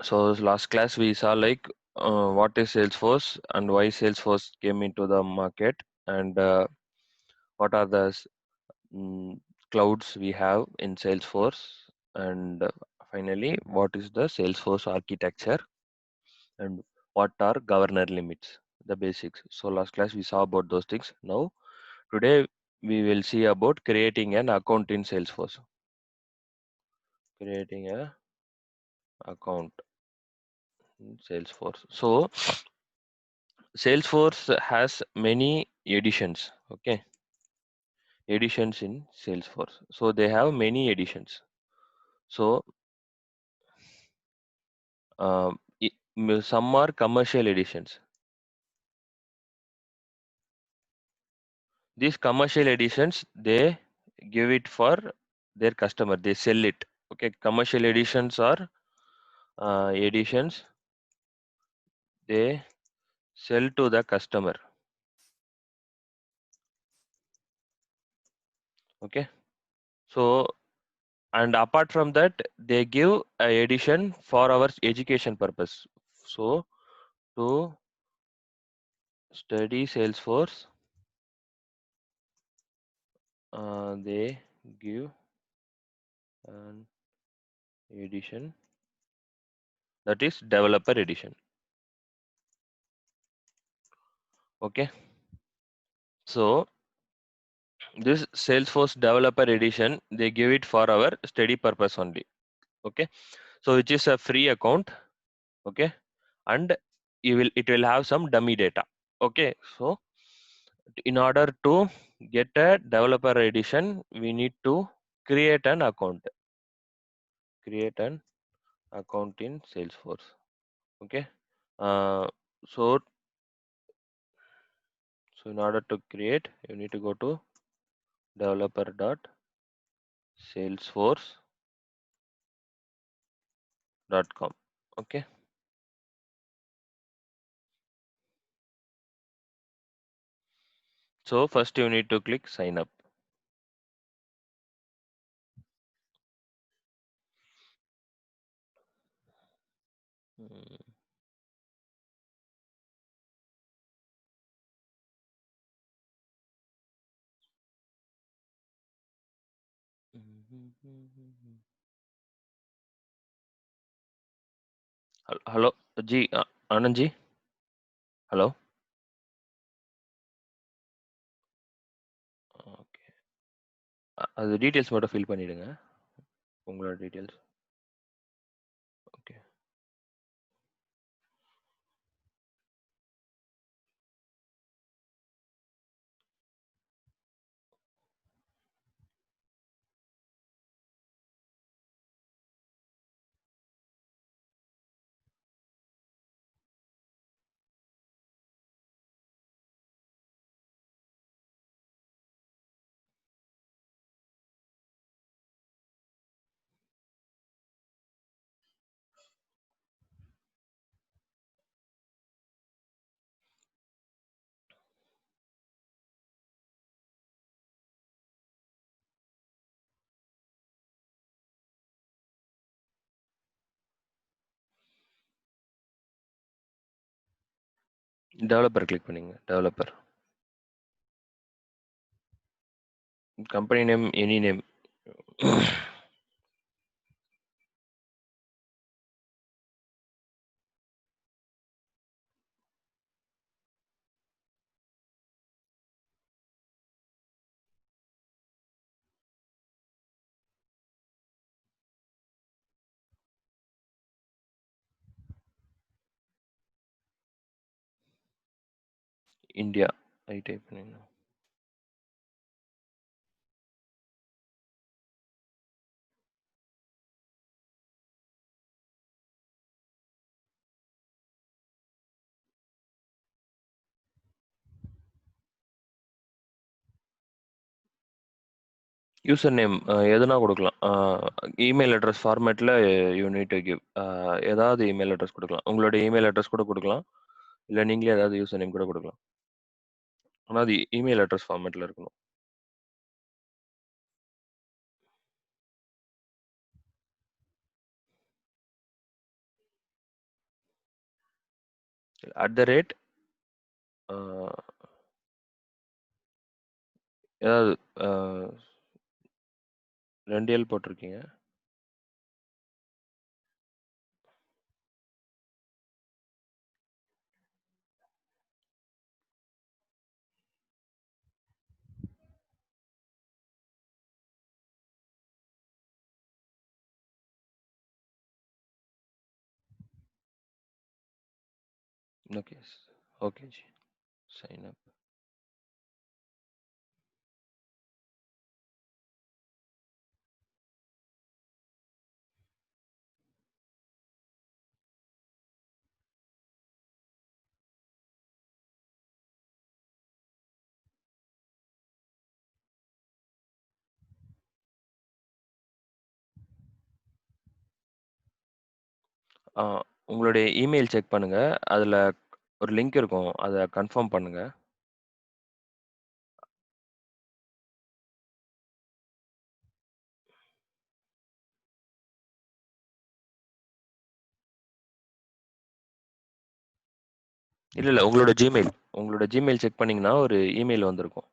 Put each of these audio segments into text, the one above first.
So last class we saw like what is Salesforce and why Salesforce came into the market, and what are the mm, clouds we have in Salesforce, and finally what is the Salesforce architecture, and what are governor limits, the basics. So last class we saw about those things. Now today we will see about creating an account in Salesforce. Creating a account in Salesforce. So Salesforce has many editions. Okay, editions in Salesforce. So they have many editions. So some are commercial editions. These commercial editions, they give it for their customer. They sell it. Okay, commercial editions are editions they sell to the customer. Okay, so and apart from that, they give a edition for our education purpose. So to study Salesforce, they give an edition, that is developer edition. Okay, so this Salesforce developer edition, they give it for our study purpose only. Okay, so which is a free account. Okay, and it will have some dummy data. Okay, so in order to get a developer edition, we need to create an account. Create an account in Salesforce. Okay, uh, so in order to create, you need to go to developer.salesforce.com. Okay, so first you need to click sign up. Mm. Hello, Ji, Anand Ji, hello. Okay, அது details மட்டும் fill பண்ணிடுங்க, உங்களோட details. Okay, developer click பண்ணுங்க. Developer, company name, any name. India ஐ type பண்ணிங்க. User name எதுனா கொடுக்கலாம். Email address ஃபார்மேட்டில் you need to give. ஏதாவது இமெயில் அட்ரஸ் கொடுக்கலாம். உங்களோட இமெயில் அட்ரஸ் கூட கொடுக்கலாம், இல்லை நீங்களே ஏதாவது யூசர் நேம் கூட கொடுக்கலாம். ஆனால் அது இமெயில் அட்ரஸ் ஃபார்மேட்டில் இருக்கணும். அட் த ரேட் ஏதாவது 2 எல் போட்டிருக்கீங்க. Okay okay ji, sign up. உங்களுடைய இமெயில் செக் பண்ணுங்க. அதுல ஒரு லிங்க் இருக்கும். அத கன்ஃபார்ம் பண்ணுங்க. இல்ல உங்களோட ஜிமெயில் செக் பண்ணீங்கன்னா ஒரு இமெயில் வந்திருக்கும்.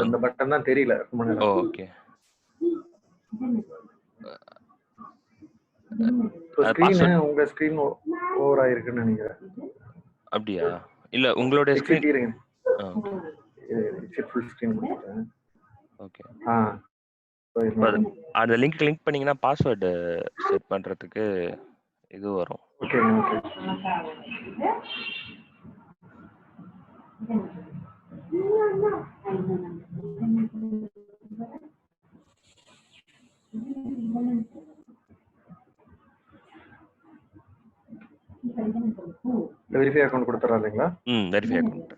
இந்த பட்டன் தான் தெரியல. ஓகே. உங்க ஸ்கிரீன் ஓவர் ஆயிருக்குன்னு நினைக்கிறேன். அப்படியா? இல்ல உங்களுடைய ஸ்கிரீன் ஃபுல் ஸ்கிரீன் கொடுத்துட்டேன். ஓகே. அந்த லிங்க் கிளிக் பண்ணீங்கன்னா பாஸ்வேர்டு செட் பண்றதுக்கு இது வரும். Okay okay. வெரிஃபை அக்கவுண்ட் கொடுத்துறா இல்லைங்களா? Verify account.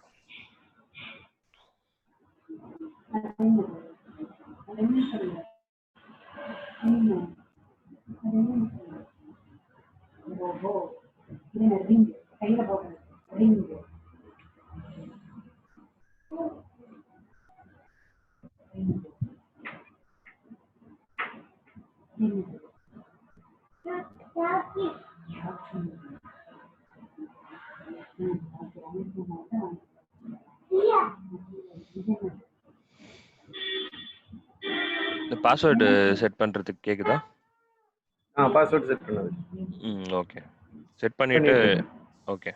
இந்த பாஸ்வேர்டு செட் பண்றதுக்கு கேக்குதா? பாஸ்வேர்ட் செட் பண்ணது. ஓகே. செட் பண்ணிட்டு ஓகே.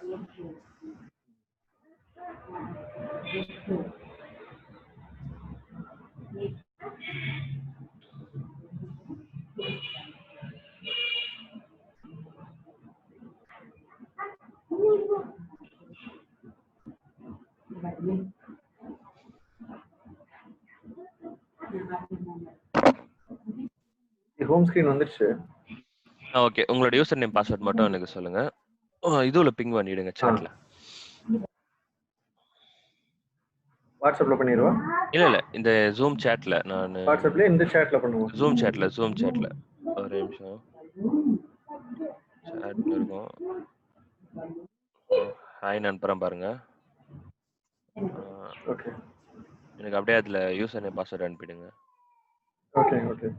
ஹோம் ஸ்கிரீன் வந்துருச்சு. ஓகே. உங்களோட யூசர் நேம் பாஸ்வேர்ட் மட்டும் எனக்கு சொல்லுங்க. இதுல பிங் பண்ணிடுங்க சாட்ல. வாட்ஸ்அப்ல பண்ணிடுவா? இல்ல இந்த Zoom chatல நான் வாட்ஸ்அப்ல இந்த chatல பண்ணுவோம். Zoom chatல ஒரு நிமிஷம். chatல இருக்கும். ஹாய் அனுப்புறேன் பாருங்க. ஓகே. எனக்கு அப்படியே அதுல யூசர் நேம் பாஸ்வேர்ட் அனுப்பிடுங்க. Okay okay.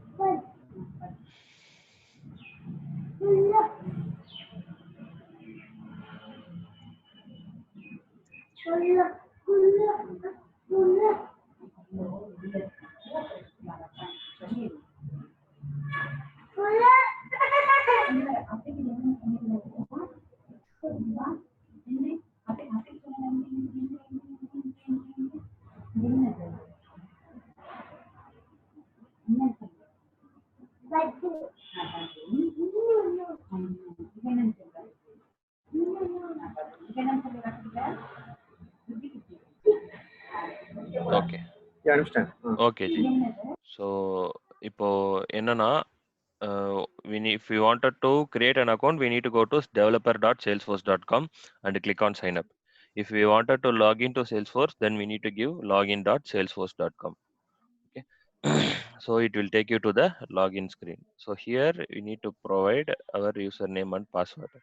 Yeah, understand. Okay G. So இப்போ என்னன்னா if we wanted to create an account, we need to go to developer.salesforce.com and click on sign up. If we wanted to log into Salesforce, then we need to give login.salesforce.com. Okay. So it will take you to the login screen. So here we need to provide our username and password.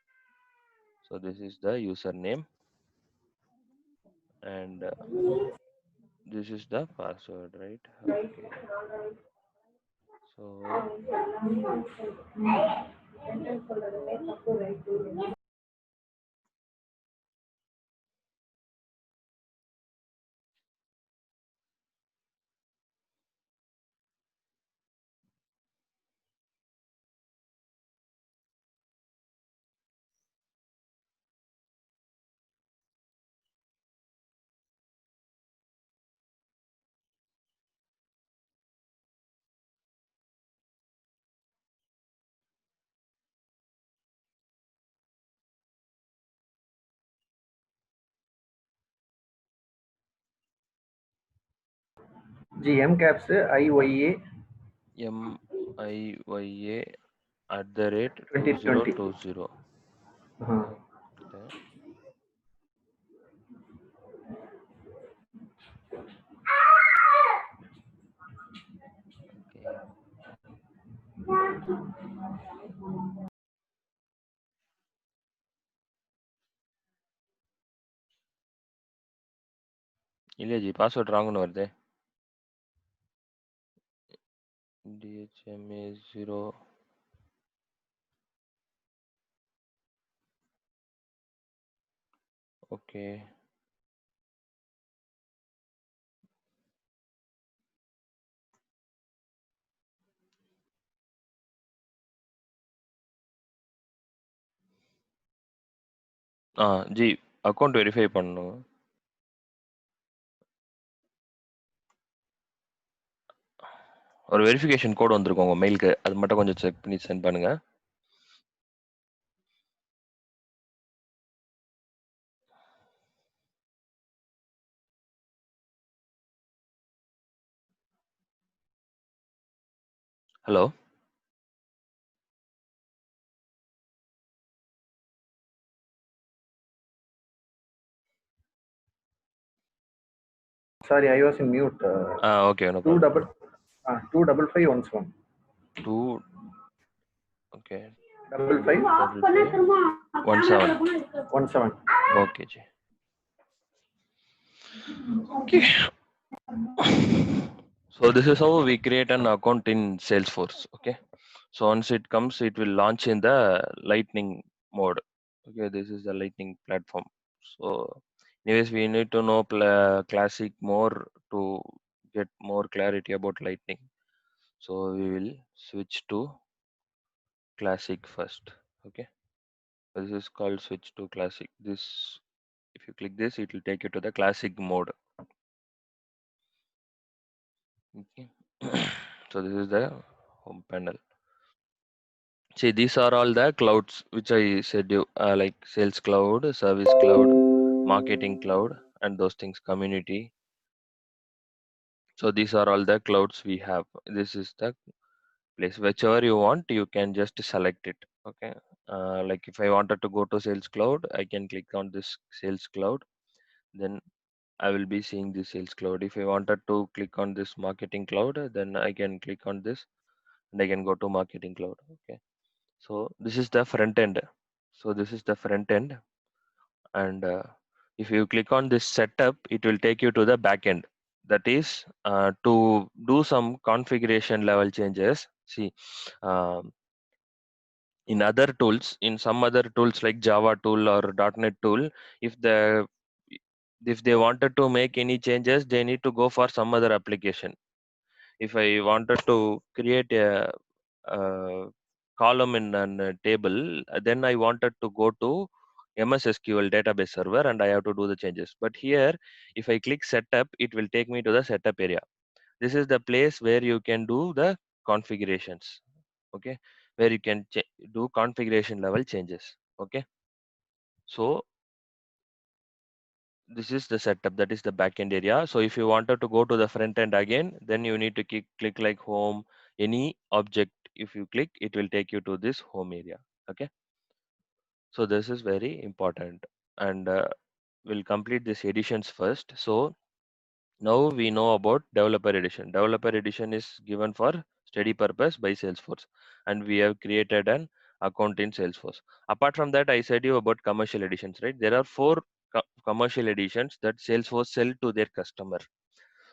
So this is the username and this is the password, right? Okay. So GM caps IYA MIYA @ 2020. 2020. Uh-huh. Okay. Okay. இல்லையா G password ராங்னு வருது. DHMA 0. Okay. G account verify பண்ணணும். ஒரு verification code வந்திருக்கும் உங்க மெயிலுக்கு. அது மட்டும் கொஞ்சம் செக் பண்ணி சென்ட் பண்ணுங்க. Hello. Sorry, I was in mute. Okay. No 25517. 2 okay. 5517. Okay ji. Okay. So this is how we create an account in Salesforce. Okay. So once it comes, it will launch in the Lightning mode. Okay, this is the Lightning platform. So anyways, we need to know Classic more to get more clarity about Lightning. So we will switch to Classic first. Okay. This is called switch to Classic. This, if you click this, it will take you to the Classic mode. Okay. So this is the home panel. See, these are all the clouds which I said you like Sales Cloud, Service Cloud, Marketing Cloud, and those things, Community. So these are all the clouds we have. This is the place. Whichever you want, you can just select it. Okay. Like if I wanted to go to Sales Cloud, I can click on this Sales Cloud. Then I will be seeing the Sales Cloud. If I wanted to click on this Marketing Cloud, then I can click on this and I can go to Marketing Cloud. Okay. So this is the front end. So this is the front end. And if you click on this setup, it will take you to the back end. That is to do some configuration level changes. See, um, in other tools, in some other tools like Java tool or .NET tool, if they wanted to make any changes, they need to go for some other application. If I wanted to create a column in a table, then I wanted to go to MS SQL database server and I have to do the changes. But here, if I click setup, it will take me to the setup area. This is the place where you can do the configurations. Okay, where you can do configuration level changes. Okay, so this is the setup, that is the backend area. So if you wanted to go to the front end again, then you need to click like home, any object. If you click, it will take you to this home area. Okay. So this is very important, and we'll complete this editions first. So now we know about developer edition. Developer edition is given for study purpose by Salesforce, and we have created an account in Salesforce. Apart from that, I said you about commercial editions, right? There are four commercial editions that Salesforce sell to their customer.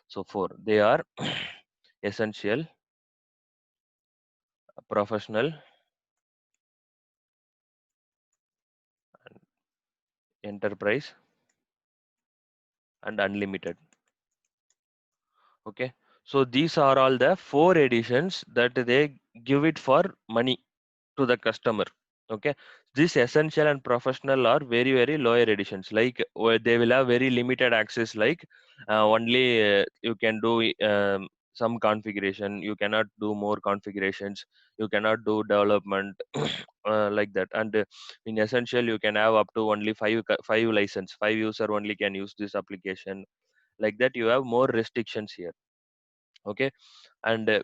So four, they are essential, professional, enterprise, and unlimited. Okay, so these are all the four editions that they give it for money to the customer. Okay, this essential and professional are very lower editions, like where they will have very limited access, like only you can do some configuration, you cannot do more configurations, you cannot do development like that. And in essential you can have up to only five license, five user only can use this application, like that. You have more restrictions here. Okay, and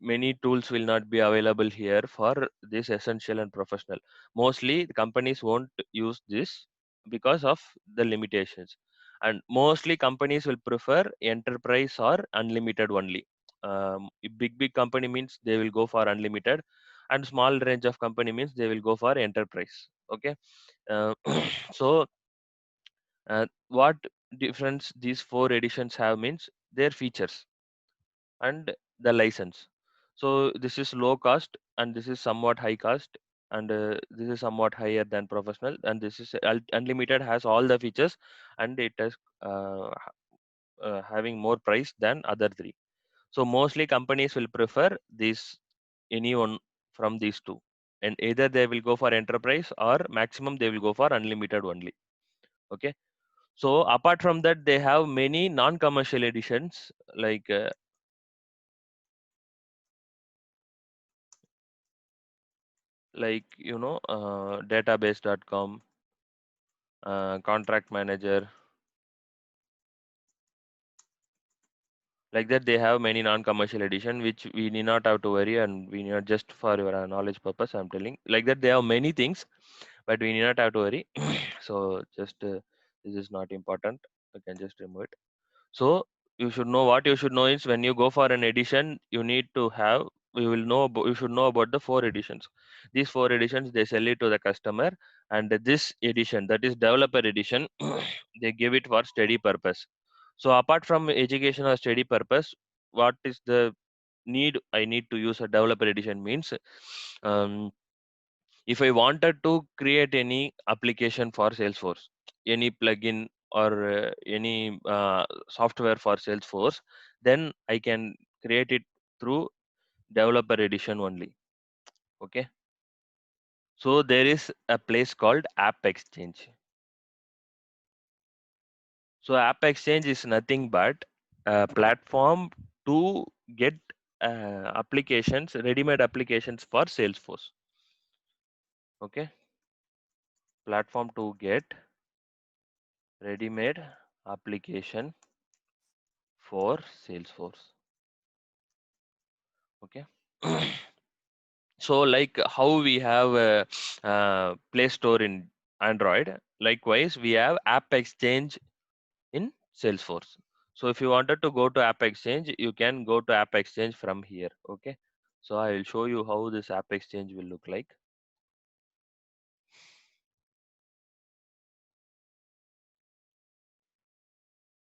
many tools will not be available here for this essential and professional. Mostly the companies won't use this because of the limitations, and mostly companies will prefer enterprise or unlimited only. Big company means they will go for unlimited, and small range of company means they will go for enterprise. Okay, uh, so what difference these four editions have means their features and the license. So this is low cost, and this is somewhat high cost, and this is somewhat higher than professional, and this is unlimited, has all the features, and it is having more price than other three. So mostly companies will prefer this, any one from these two, and either they will go for enterprise or maximum they will go for unlimited only. Okay. So apart from that, they have many non-commercial editions, like database.com, contract manager, like that. They have many non-commercial edition which we need not have to worry, and we need not, just for your knowledge purpose I'm telling, like that. They have many things, but we need not have to worry. So just this is not important, I can just remove it. So you should know, what you should know is, when you go for an edition, you need to have, you should know about the four editions. These four editions, they sell it to the customer, and this edition, that is developer edition, they give it for study purpose. So apart from education or study purpose, what is the need I need to use a developer edition means, um, if I wanted to create any application for Salesforce, any plugin or any software for Salesforce, then I can create it through developer edition only. Okay, so there is a place called App Exchange. So App Exchange is nothing but a platform to get applications, ready-made applications for Salesforce. Okay, platform to get ready-made application for Salesforce. Okay. So like how we have a, Play Store in Android, likewise we have App Exchange in Salesforce. So if you wanted to go to App Exchange, you can go to App Exchange from here. Okay. So I will show you how this App Exchange will look like.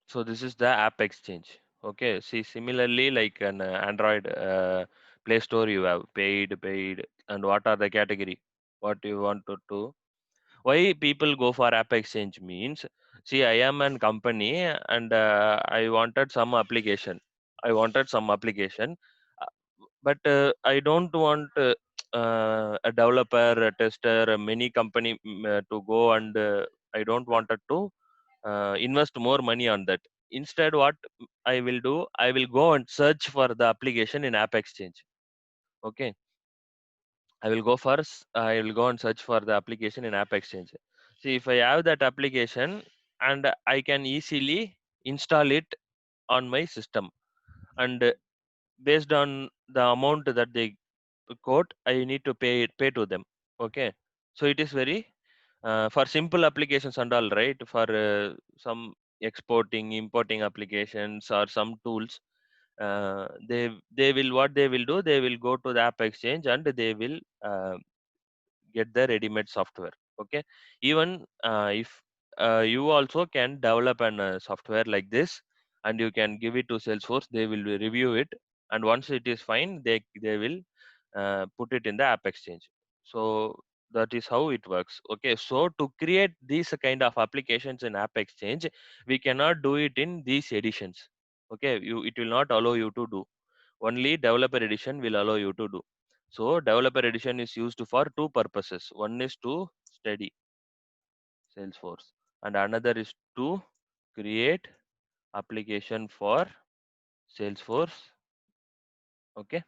So this is the App Exchange. Okay. See, similarly, like an Android Play Store, you have paid, and what are the category? What you want to why people go for App Exchange means, see, I am an company, and I wanted some application. I wanted some application, uh, but I don't want a developer, a tester, many company to go, and I don't wanted to invest more money on that. Instead, what I will do, I will go and search for the application in App Exchange. Okay, I will go and search for the application in App Exchange. See, if I have that application, and I can easily install it on my system. And based on the amount that they quote, I need to pay to them. Okay, so it is very for simple applications and all, right? For some exporting, importing applications or some tools, they will, what they will do, they will go to the app exchange and they will get the ready-made software. Okay, even if you also can develop an software like this, and you can give it to Salesforce, they will review it, and once it is fine, they will put it in the app exchange. So that is how it works. Okay, so to create these kind of applications in app exchange, we cannot do it in these editions. Okay, it will not allow you to do. Only developer edition will allow you to do. So developer edition is used for two purposes. One is to study Salesforce, and another is to create application for Salesforce. Okay,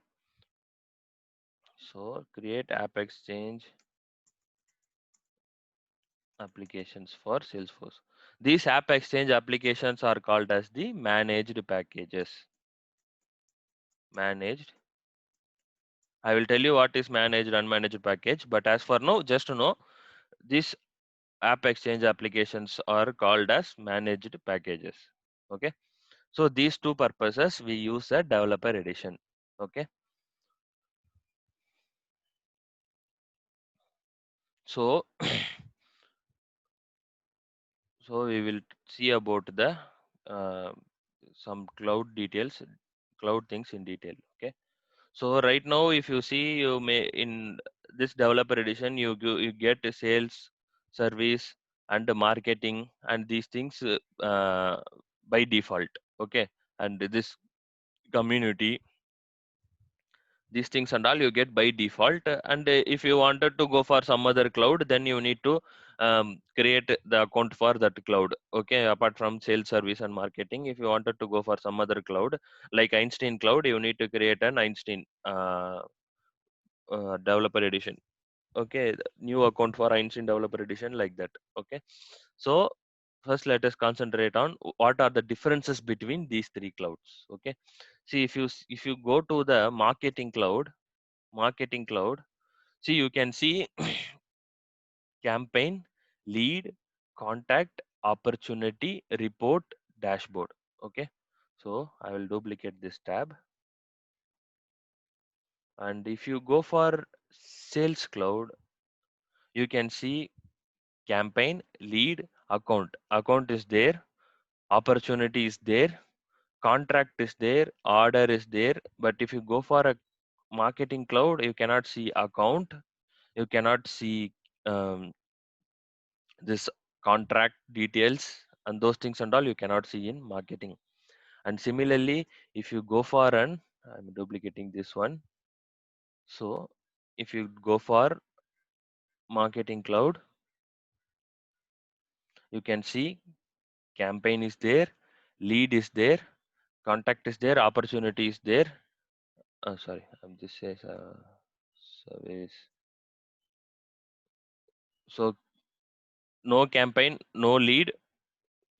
so create app exchange applications for Salesforce. These app exchange applications are called as the managed packages. Managed. I will tell you what is managed and unmanaged package, but as for now, just to know, these app exchange applications are called as managed packages. Okay, so these two purposes we use a developer edition. Okay, so so we will see about the uh, some cloud details, cloud things in detail. Okay, so right now if you see, you may in this developer edition, you get a sales, service and the marketing and these things by default. Okay, and this community, these things and all you get by default. And if you wanted to go for some other cloud, then you need to create the account for that cloud. Okay, apart from sales, service and marketing, if you wanted to go for some other cloud like Einstein cloud, you need to create an Einstein developer edition. Okay, the new account for Einstein developer edition, like that. Okay, so first let us concentrate on what are the differences between these three clouds. Okay, see, if you go to the marketing cloud, see, you can see campaign, lead, contact, opportunity, report, dashboard. Okay, so I will duplicate this tab, and if you go for sales cloud, you can see campaign, lead, account is there, opportunity is there, contract is there, order is there. But if you go for a marketing cloud, you cannot see account, you cannot see um, this contract details, and those things and all you cannot see in marketing. And similarly, if you go for an, I'm duplicating this one, so if you go for marketing cloud, you can see campaign is there, lead is there, contact is there, opportunity is there. Sorry, I'm just says service. So no campaign, no lead.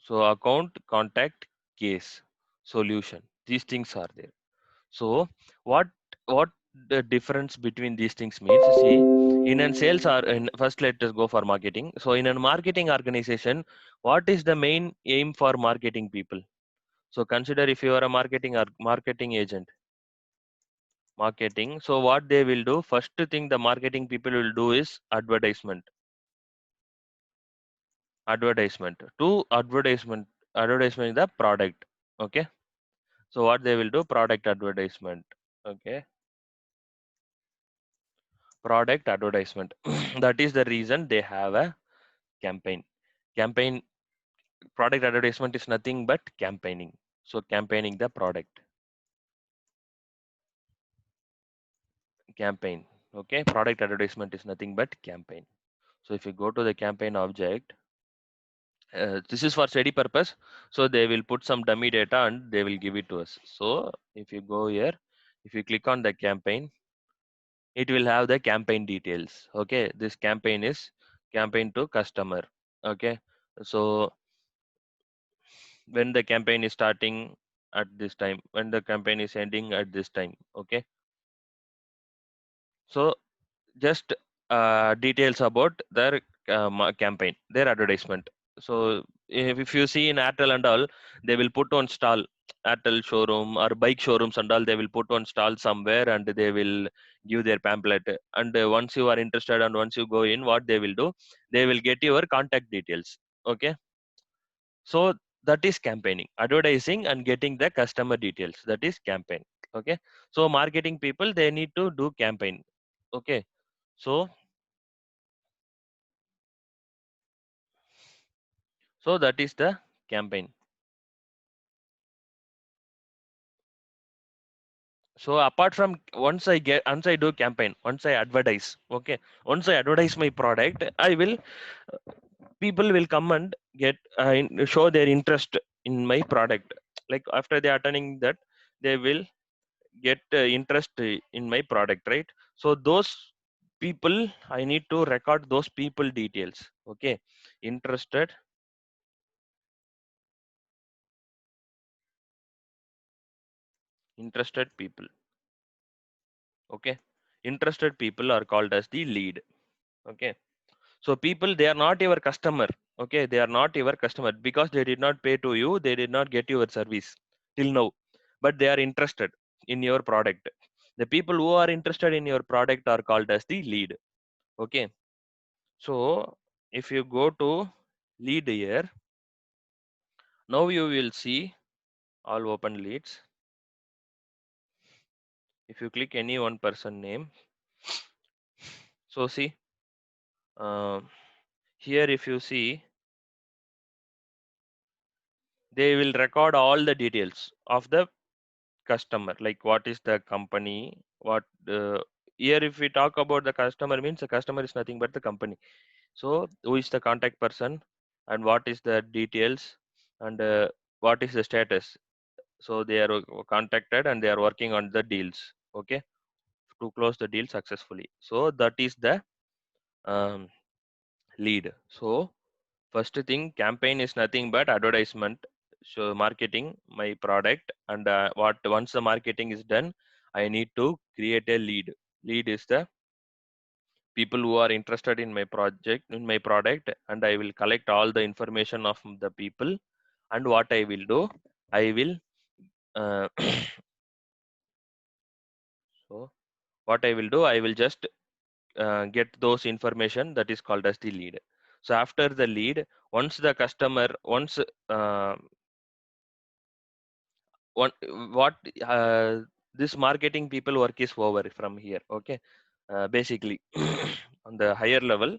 So account, contact, case, solution. These things are there. So what what the difference between these things means? See, in a sales or in, first let us go for marketing. So in a marketing organization, what is the main aim for marketing people? So consider if you are a marketing or marketing agent, marketing. So what they will do? First thing the marketing people will do is advertisement. Advertisement. To advertisement the product. Okay. So what they will do? Product advertisement. Okay. Product advertisement. That is the reason they have a campaign. Campaign, product advertisement is nothing but campaigning. So campaigning the product. Campaign. Okay. Product advertisement is nothing but campaign. So if you go to the campaign object, this is for study purpose. So they will put some dummy data and they will give it to us. So if you go here, if you click on the campaign, it will have the campaign details. Okay, this campaign is campaign to customer. Okay, so when the campaign is starting at this time, when the campaign is ending at this time. Okay, so just details about their campaign, their advertisement. So if you see in Airtel and all, they will put on stall, Airtel showroom or bike showrooms and all, they will put on stall somewhere and they will give their pamphlet. And once you are interested and once you go in, what they will do, they will get your contact details. Okay, so that is campaigning, advertising and getting the customer details. That is campaign. Okay, so marketing people, they need to do campaign. Okay, so that is the campaign. So apart from once I do campaign, once I advertise, okay, once I advertise my product, I will people will come and get show their interest in my product. Like after they are attending that, they will get interest in my product, right? So those people, I need to record those people details. Okay, interested people. Okay, interested people are called as the lead. Okay, so people, they are not your customer. Okay, they are not your customer because they did not pay to you, they did not get your service till now, but they are interested in your product. The people who are interested in your product are called as the lead. Okay, so if you go to lead here, now you will see all open leads. If you click any one person name, so see here, if you see, they will record all the details of the customer, like what is the company, what here if we talk about the customer, means the customer is nothing but the company. So who is the contact person and what is the details, and what is the status. So they are contacted and they are working on the deals. Okay, to close the deal successfully. So that is the um, lead. So first thing, campaign is nothing but advertisement. So marketing my product, and what once the marketing is done, I need to create a lead. Lead is the people who are interested in my project, in my product, and I will collect all the information of the people. And what I will do, I will uh, so what I will do, I will just get those information, that is called as the lead. So after the lead, once the customer, once uh, one what this marketing people work is over from here. Okay, basically on the higher level,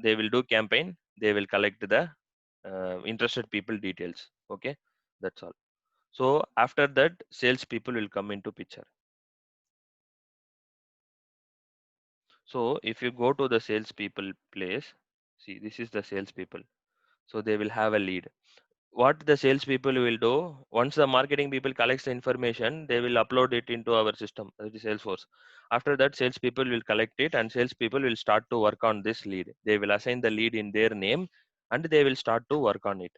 they will do campaign, they will collect the interested people details. Okay, that's all. So after that, sales people will come into picture. So if you go to the sales people place, see, this is the sales people. So they will have a lead. What the salespeople will do, once the marketing people collects the information, they will upload it into our system, that is Salesforce. After that, salespeople will collect it and salespeople will start to work on this lead. They will assign the lead in their name and they will start to work on it.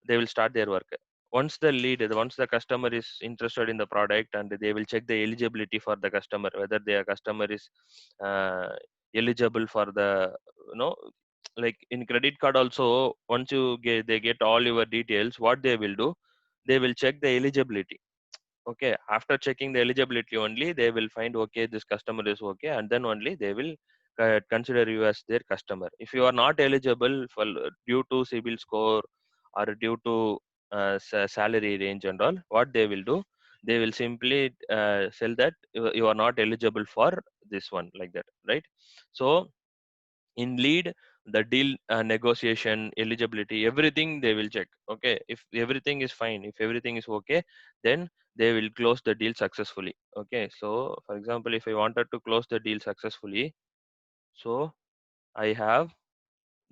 They will start their work. Once the customer is interested in the product, and they will check the eligibility for the customer, whether their customer is uh, eligible for the, you know, like in credit card also, once they get all your details, what they will do, they will check the eligibility. Okay, after checking the eligibility only, they will find, okay, this customer is okay, and then only they will consider you as their customer. If you are not eligible for, due to CIBIL score or due to salary range and all, what they will do, they will simply sell that you are not eligible for this one, like that, right? So in lead, the deal negotiation, eligibility, everything they will check. Okay, if everything is fine, if everything is okay, then they will close the deal successfully. Okay, so for example, if I wanted to close the deal successfully, so I have,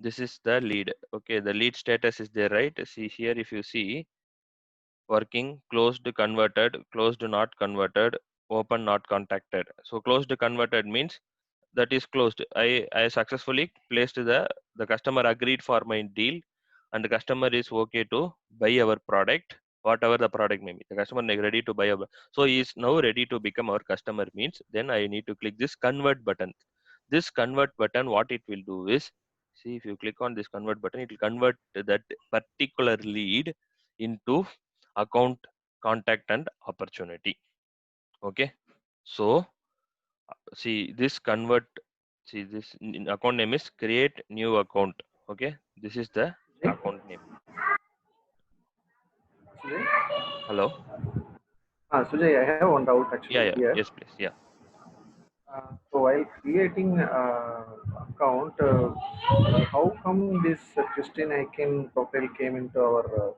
this is the lead. Okay, the lead status is there, right? See here, if you see, working, closed, converted, closed, not converted, open, not contacted. So closed converted means that is closed. I successfully placed the customer agreed for my deal, and the customer is okay to buy our product, whatever the product may be. The customer is ready to buy our, so he is now ready to become our customer means, then I need to click this convert button. This convert button, what it will do is, see, if you click on this convert button, it will convert that particular lead into account, contact, and opportunity. Okay, so see this convert, see this account name is create new account. Okay, this is the Sujay? account name. Sujay? Hello. Sujay, I have one doubt Yeah, actually yeah, here. yes, please. Yeah. So while creating account, how come this Christine Aiken profile came into our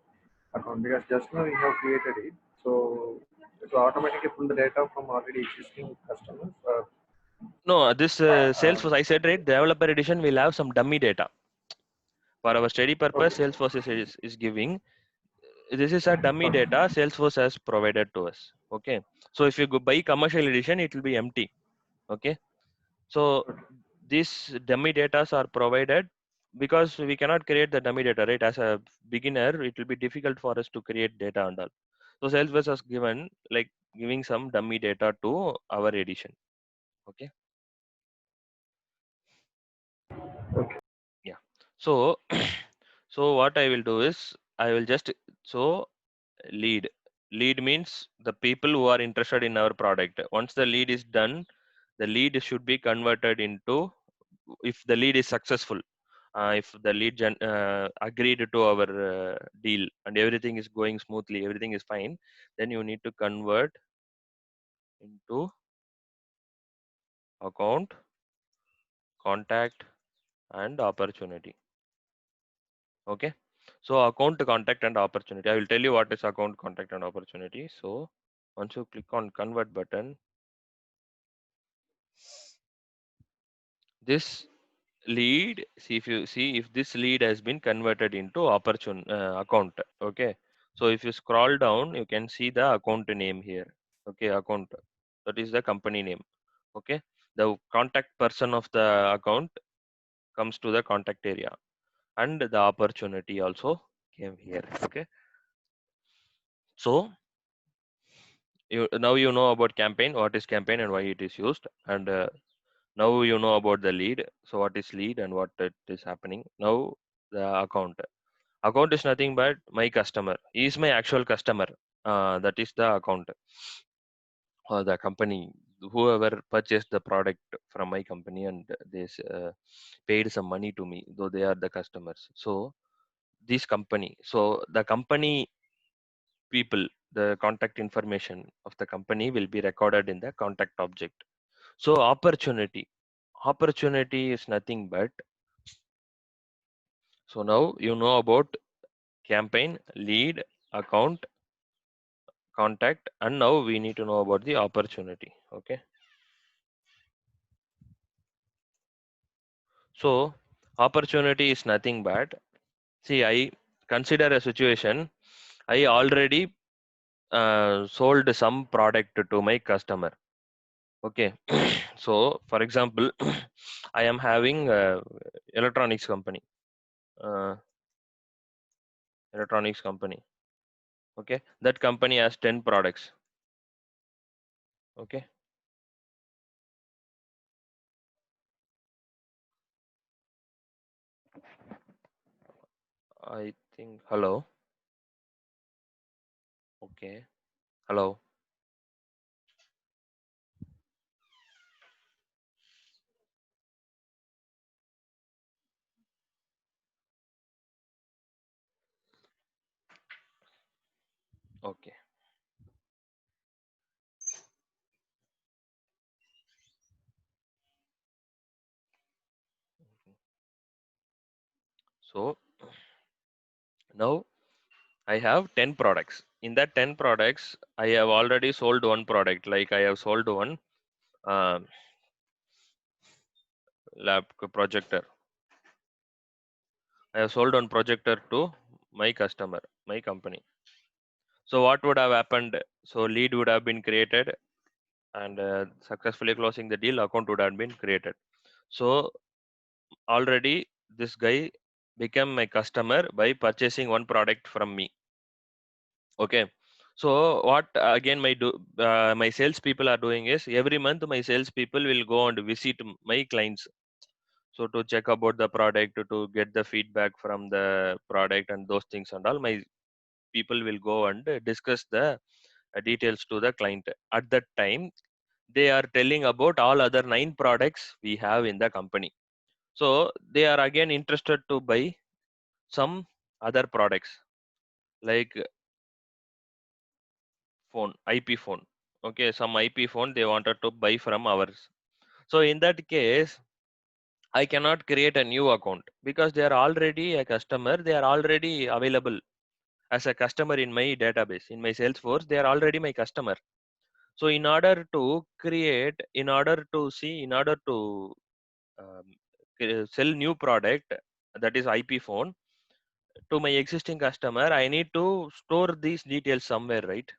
account? Because just now we have created it, so it will automatically pull the data from already existing customers. No, this Salesforce, I said right, developer edition will have some dummy data. For our study purpose, Okay, Salesforce is giving. This is a dummy okay, data Salesforce has provided to us. Okay. So if you go buy commercial edition, it will be empty. Okay. So okay, these dummy data are provided because we cannot create the dummy data, right? As a beginner, it will be difficult for us to create data and all. So Salesforce has given like giving some dummy data to our edition. Okay. okay, Yeah. So so what I will do is I will just, so lead. Lead means the people who are interested in our product. Once the lead is done, the lead should be converted into, if the lead is successful, if the lead agreed to our deal and everything is going smoothly, everything is fine, then you need to convert into account, contact, and opportunity. Okay. So account, contact, and opportunity. I will tell you what is account, contact, and opportunity. So once you click on convert button, this lead, see, if you see, if this lead has been converted into account. Okay. So if you scroll down, you can see the account name here. Okay, account, that is the company name. Okay, the contact person of the account comes to the contact area, and the opportunity also came here. Okay, so you now you know about campaign, what is campaign and why it is used, and now you know about the lead. So what is lead and what it is happening now. The account is nothing but my customer. He is my actual customer. That is the account, or the company, whoever purchased the product from my company, and they paid some money to me, though they are the customers. So this company, so the company people, the contact information of the company will be recorded in the contact object. So opportunity is nothing but, so now you know about campaign, lead, account, contact, and now we need to know about the opportunity. Okay, so opportunity is nothing but, see, I consider a situation, I already sold some product to my customer. Okay, so for example, I am having electronics company, uh, electronics company. Okay, that company has 10 products. Okay, I think, hello. Okay, hello. Okay, so now I have 10 products. In that 10 products, I have already sold one product. Like I have sold one um, lab projector. I have sold one projector to my customer, my company. So what would have happened? So lead would have been created, and successfully closing the deal, account would have been created. So already this guy become my customer by purchasing one product from me. Okay. So what again my sales people are doing is every month my sales people will go and visit my clients. So to check about the product, to get the feedback from the product and those things and all, my people will go and discuss the details to the client. At that time, they are telling about all other 9 products we have in the company. So they are again interested to buy some other products like phone, IP phone. Okay, some IP phone they wanted to buy from ours. So in that case, I cannot create a new account because they are already a customer. They are already available as a customer in my database, in my Salesforce. They are already my customer. So in order to create, in order to um, sell new product, that is IP phone, to my existing customer, I need to store these details somewhere, right?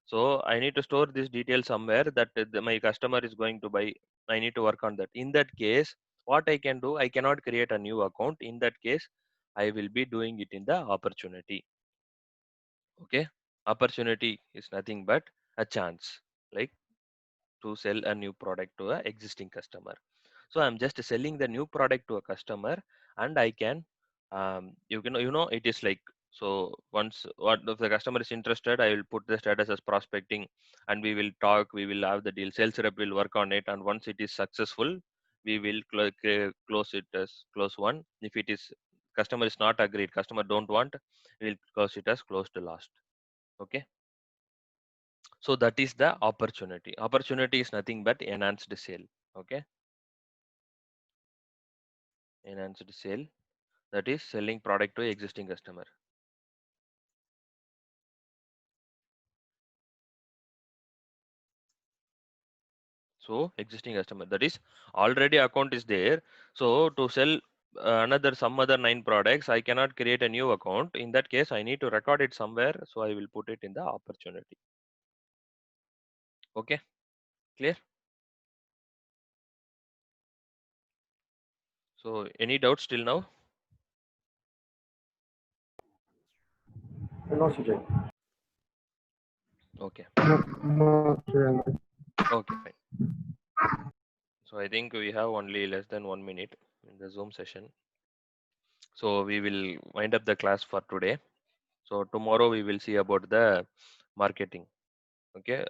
So I need to store this detail somewhere that my customer is going to buy. I need to work on that. In that case, what I can do, I cannot create a new account. In that case, I will be doing it in the opportunity. Okay. Opportunity is nothing but a chance, like to sell a new product to a existing customer. So I'm just selling the new product to a customer, and I can, it is like, so once what if the customer is interested, I will put the status as prospecting, and we will talk, we will have the deal. Sales rep will work on it, and once it is successful, we will close it as close one. If it is customer is not agreed, customer don't want, we will close it as close to last. Okay. So that is the opportunity. Opportunity is nothing but enhanced sale. Okay. Enhanced sale, that is selling product to existing customer. So existing customer, that is already account is there. So to sell another some other 9 products, I cannot create a new account. In that case, I need to record it somewhere. So I will put it in the opportunity. Okay, clear? So any doubts till now? No, Sujay. Okay, No, Sujay. okay, fine. So I think we have only less than 1 minute in the Zoom session. So we will wind up the class for today. So tomorrow we will see about the marketing. Okay.